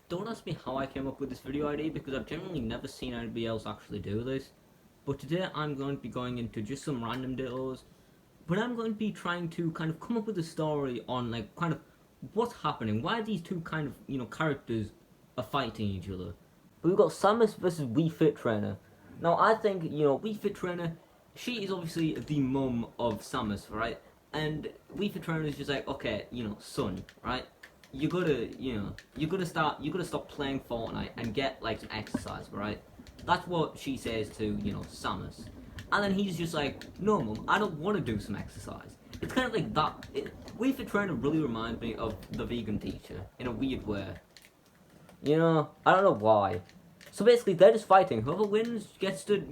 Don't ask me how I came up with this video idea because I've generally never seen anybody else actually do this. But today I'm going to be going into just some random dittos. But I'm going to be trying to kind of come up with a story on like kind of what's happening. Why these two kind of, characters are fighting each other. But we've got Samus versus Wii Fit Trainer. Now I think, Wii Fit Trainer, she is obviously the mum of Samus, right? And Wii Fit Trainer is just like, okay, son, right? You gotta stop playing Fortnite and get like some exercise, right? That's what she says to, Samus. And then he's just like, no mum, I don't want to do some exercise. It's kind of like that. Wii Fit Trainer really reminds me of the vegan teacher, in a weird way. I don't know why. So basically, they're just fighting. Whoever wins gets to,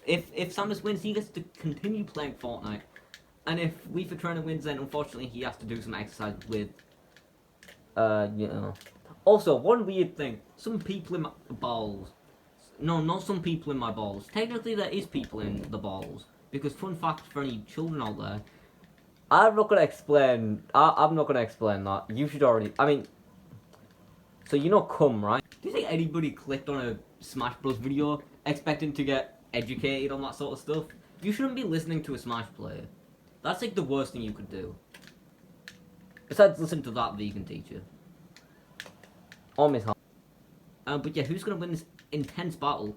if Samus wins, he gets to continue playing Fortnite. And if Wii Fit Trainer wins, then unfortunately he has to do some exercise with Also, one weird thing. Some people in my balls. No, not some people in my balls. Technically, there is people in the balls. Because, fun fact for any children out there, I'm not gonna explain. I'm not gonna explain that. You should already. I mean, so cum, right? Do you think anybody clicked on a Smash Bros video expecting to get educated on that sort of stuff? You shouldn't be listening to a Smash player. That's like the worst thing you could do. Besides, listen to that vegan teacher. Or Miss Hart. But yeah, who's gonna win this intense battle?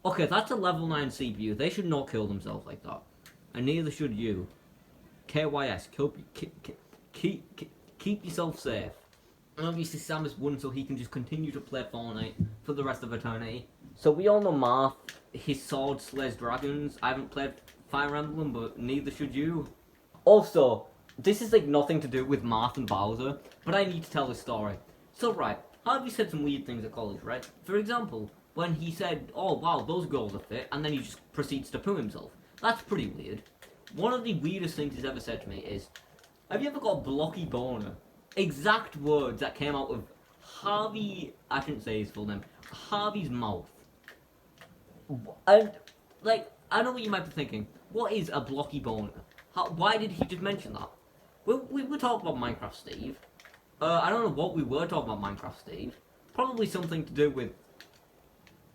Okay, that's a level 9 CPU. They should not kill themselves like that. And neither should you. KYS, keep yourself safe. And obviously Samus won, so he can just continue to play Fortnite for the rest of eternity. So we all know Marth, his sword slays dragons. I haven't played Fire Emblem, but neither should you. Also, this is like nothing to do with Marth and Bowser, but I need to tell this story. So right, Harvey said some weird things at college, right? For example, when he said, oh wow, those girls are fit, and then he just proceeds to poo himself. That's pretty weird. One of the weirdest things he's ever said to me is, have you ever got a blocky boner? Exact words that came out of Harvey, I shouldn't say his full name, Harvey's mouth. And, like, I know what you might be thinking. What is a blocky boner? Why did he just mention that? We were talking about Minecraft Steve. I don't know what we were talking about Minecraft Steve. Probably something to do with...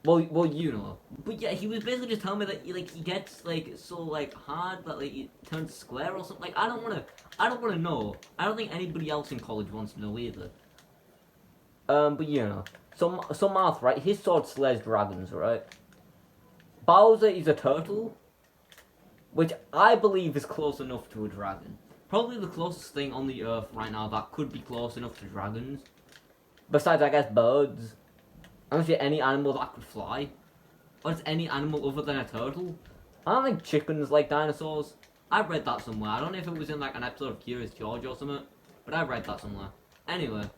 Well, you know. But yeah, he was basically just telling me that he gets like so like hard that like it turns square or something. Like I don't wanna know. I don't think anybody else in college wants to know either. But so Marth, right? His sword slays dragons, right? Bowser is a turtle, which I believe is close enough to a dragon. Probably the closest thing on the earth right now that could be close enough to dragons. Besides, I guess birds. I don't see any animal that could fly. Or it's any animal other than a turtle. I don't think chickens like dinosaurs. I read that somewhere. I don't know if it was in like an episode of Curious George or something, but I read that somewhere. Anyway,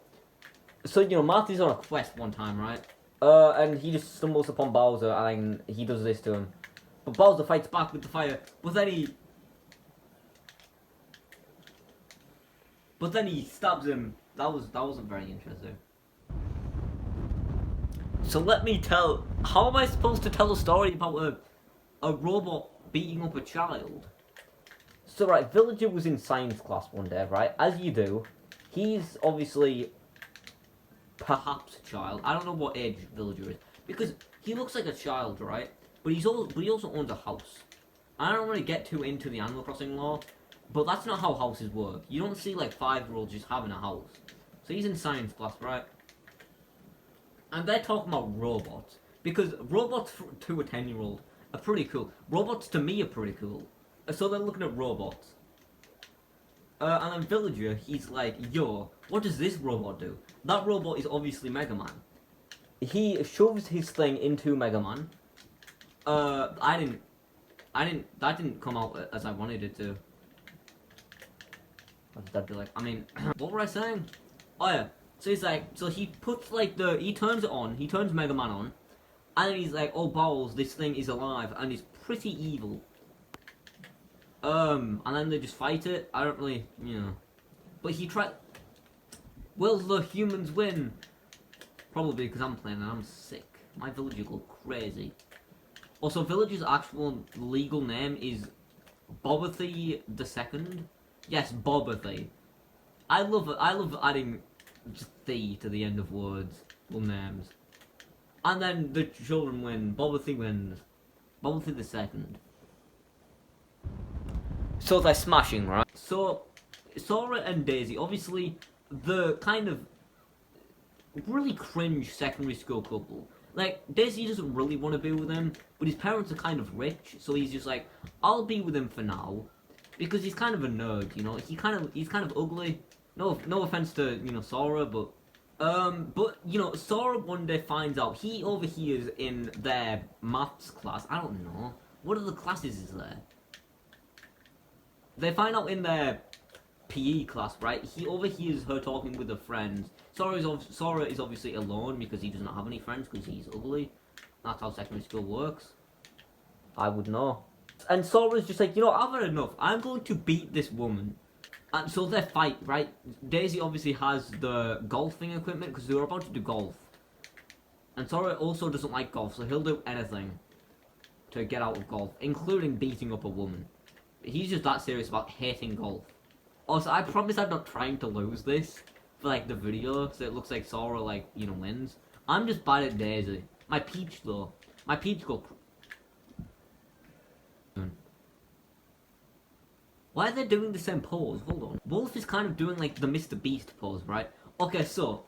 so Marty's on a quest one time, right? And he just stumbles upon Bowser and he does this to him. But Bowser fights back with the fire, but then he stabs him. That wasn't very interesting. So let me tell... How am I supposed to tell a story about a robot beating up a child? So right, Villager was in science class one day, right? As you do. He's obviously... perhaps a child. I don't know what age Villager is. Because he looks like a child, right? But he also owns a house. I don't want to get too into the Animal Crossing lore, but that's not how houses work. You don't see like 5-year-olds just having a house. So he's in science class, right? And they're talking about robots. Because robots to a 10-year-old are pretty cool. Robots to me are pretty cool. So they're looking at robots. And then Villager, he's like, yo, what does this robot do? That robot is obviously Mega Man. He shoves his thing into Mega Man. That didn't come out as I wanted it to. What did that be like? I mean, what were I saying? Oh yeah. So he's like, so he puts like he turns it on, he turns Mega Man on, and then he's like, oh balls, this thing is alive, and it's pretty evil. And then they just fight it, I don't really, But he tried, will the humans win? Probably because I'm playing and I'm sick. My villager go crazy. Also, Villager's actual legal name is Bobathy II. Yes, Bobathy. I love adding just the to the end of words, full names. And then the children win. Bobothy wins. Bobothy the second. So they're smashing, right? So, Sora and Daisy, obviously, the kind of really cringe secondary school couple. Like, Daisy doesn't really want to be with him, but his parents are kind of rich, so he's just like, I'll be with him for now. Because he's kind of a nerd, you know. He's kind of ugly. No offense to, you know, Sora, but you know, Sora one day finds out he overhears in their maths class. I don't know. What are the classes is there? They find out in their PE class, right? He overhears her talking with her friends. Sora is obviously alone because he does not have any friends because he's ugly. That's how secondary school works. I would know. And Sora's just like, you know, I've had enough. I'm going to beat this woman. And so they fight, right? Daisy obviously has the golfing equipment because they were about to do golf. And Sora also doesn't like golf, so he'll do anything to get out of golf, including beating up a woman. He's just that serious about hating golf. Also, I promise I'm not trying to lose this for, like, the video, so it looks like Sora, like, you know, wins. I'm just bad at Daisy. My Peach, though. My Peach go... Why are they doing the same pose? Hold on. Wolf is kind of doing, like, the Mr. Beast pose, right? Okay, so,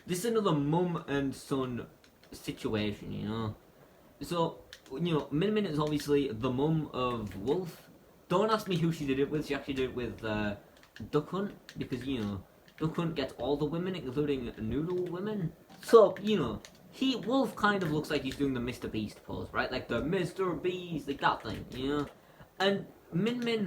this is another mum and son situation, you know? So, you know, Min Min is obviously the mum of Wolf. Don't ask me who she did it with. She actually did it with Duck Hunt, because, you know, Duck Hunt gets all the women, including noodle women. So, you know, Wolf kind of looks like he's doing the Mr. Beast pose, right? Like the Mr. Beast, like that thing, you know? And Min,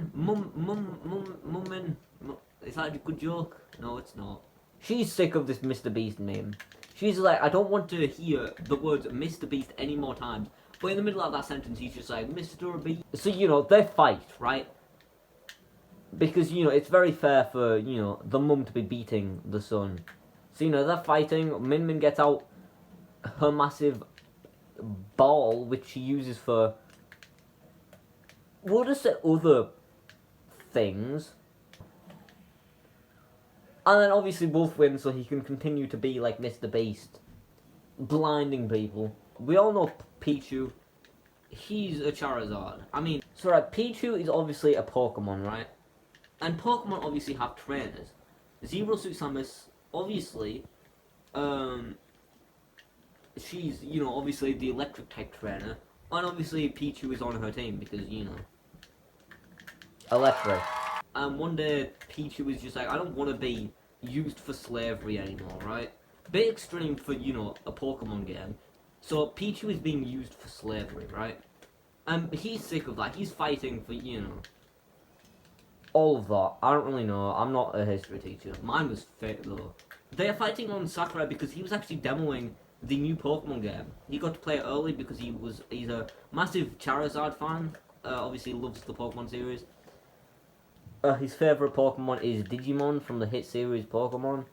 is that a good joke? No, it's not. She's sick of this Mr. Beast meme. She's like, I don't want to hear the words Mr. Beast any more times. But in the middle of that sentence, he's just like, Mr. Beast. So, you know, they fight, right? Because, you know, it's very fair for, you know, the mum to be beating the son. So, you know, they're fighting. Min Min gets out her massive ball, which she uses for... we'll just say other things. And then obviously Wolf wins, so he can continue to be like Mr. Beast, blinding people. We all know Pichu. He's a Charizard. I mean, so right, Pichu is obviously a Pokemon, right? And Pokemon obviously have trainers. Zero Suit Samus, obviously, she's, you know, obviously the electric type trainer. And obviously Pichu is on her team because, you know, electric. And one day Pichu was just like, I don't want to be used for slavery anymore, right? Bit extreme for, you know, a Pokemon game. So Pichu is being used for slavery, right? And he's sick of that. He's fighting for, you know, all of that. I don't really know. I'm not a history teacher. Mine was fake though. They're fighting on Sakurai because he was actually demoing the new Pokemon game. He got to play it early because he's a massive Charizard fan. Obviously loves the Pokemon series. His favourite Pokemon is Digimon from the hit series Pokemon.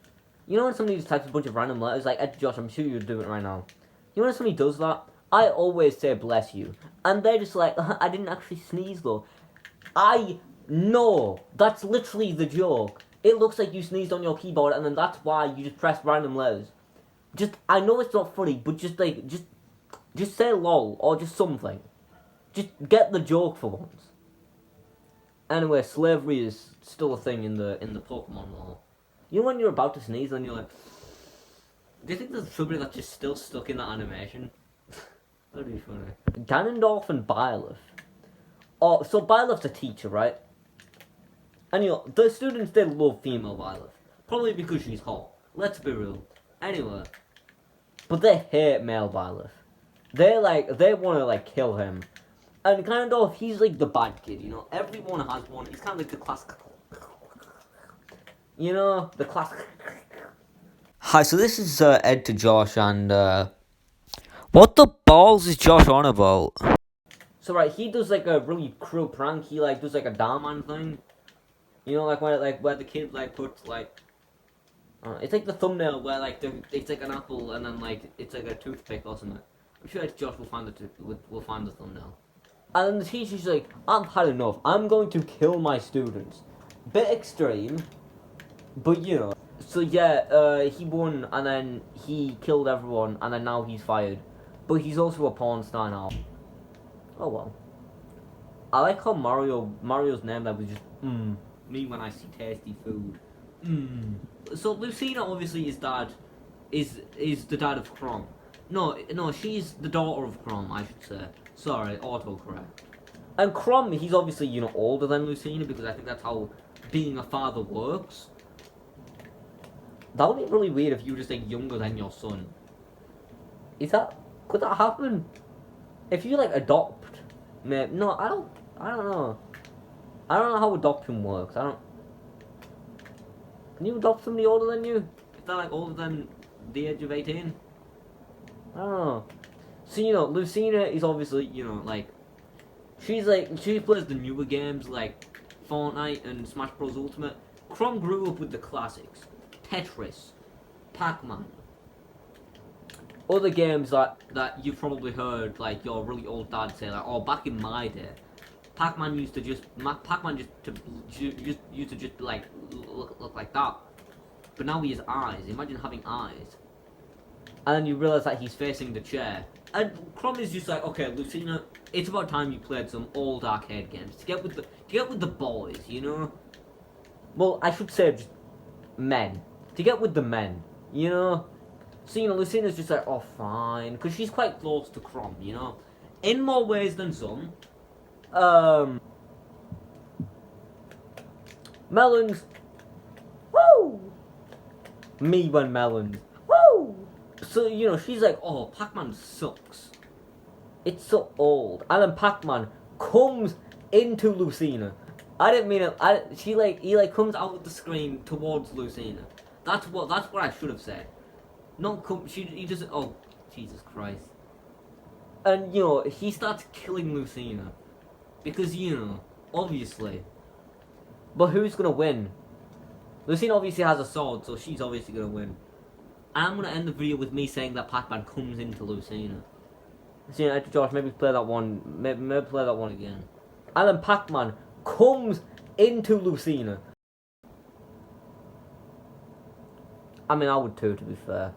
You know when somebody just types a bunch of random letters, like, Ed Josh, I'm sure you're doing it right now. You know when somebody does that? I always say bless you. And they're just like, I didn't actually sneeze though. I know. That's literally the joke. It looks like you sneezed on your keyboard and then that's why you just pressed random letters. Just, I know it's not funny, but just like, just say lol or just something. Just get the joke for once. Anyway, slavery is still a thing in the Pokemon lore. You know when you're about to sneeze and you're like, do you think there's somebody that's just still stuck in that animation? That'd be funny. Ganondorf and Byleth. Oh, so Byleth's a teacher, right? And you know, the students, they love female Byleth. Probably because she's hot. Let's be real. Anyway. But they hate male Byleth. They want to, like, kill him. And Ganondorf, he's like the bad kid, you know? Everyone has one. He's kind of like the classic... You know, the classic... Hi, so this is Ed to Josh, and what the balls is Josh on about? So right, he does like a really cruel prank. He like does like a Darman thing. You know, like where the kid like puts like... it's like the thumbnail where like it's like an apple and then like it's like a toothpick or something. I'm sure Josh will find the thumbnail. And then the teacher's like, I've had enough. I'm going to kill my students. Bit extreme, but you know. So yeah, he won, and then he killed everyone, and then now he's fired. But he's also a porn star now. Oh well. I like how Mario's name that was just me when I see tasty food. So Lucina obviously is the dad of Chrom. No, she's the daughter of Chrom, I should say. Sorry, autocorrect. And Chrom, he's obviously older than Lucina because I think that's how being a father works. That would be really weird if you were just like younger than your son. Could that happen? If you like adopt, maybe, no, I don't know. I don't know how adoption works. Can you adopt somebody older than you? If they're like older than the age of 18? I don't know. So Lucina is obviously, like she plays the newer games like Fortnite and Smash Bros. Ultimate. Chrom grew up with the classics. Tetris, Pac-Man. Other games that you've probably heard like your really old dad say like, oh, back in my day, Pac-Man used to just like look like that, but now he has eyes. Imagine having eyes. And then you realise that he's facing the chair. And Chrom is just like, okay, Lucina, it's about time you played some old arcade games to get with the boys, Well, I should say just men. To get with the men, So, Lucina's just like, oh, fine. Because she's quite close to Chrom, In more ways than some. Melons. Woo! Me when melons. Woo! So, she's like, oh, Pac-Man sucks. It's so old. And then Pac-Man comes into Lucina. I didn't mean it. He comes out of the screen towards Lucina. That's what I should have said. He just, oh, Jesus Christ. And, he starts killing Lucina. Because, obviously. But who's gonna win? Lucina obviously has a sword, so she's obviously gonna win. And I'm gonna end the video with me saying that Pac-Man comes into Lucina. So, Josh, maybe play that one, maybe play that one again. And then Pac-Man comes into Lucina. I mean, I would too, to be fair.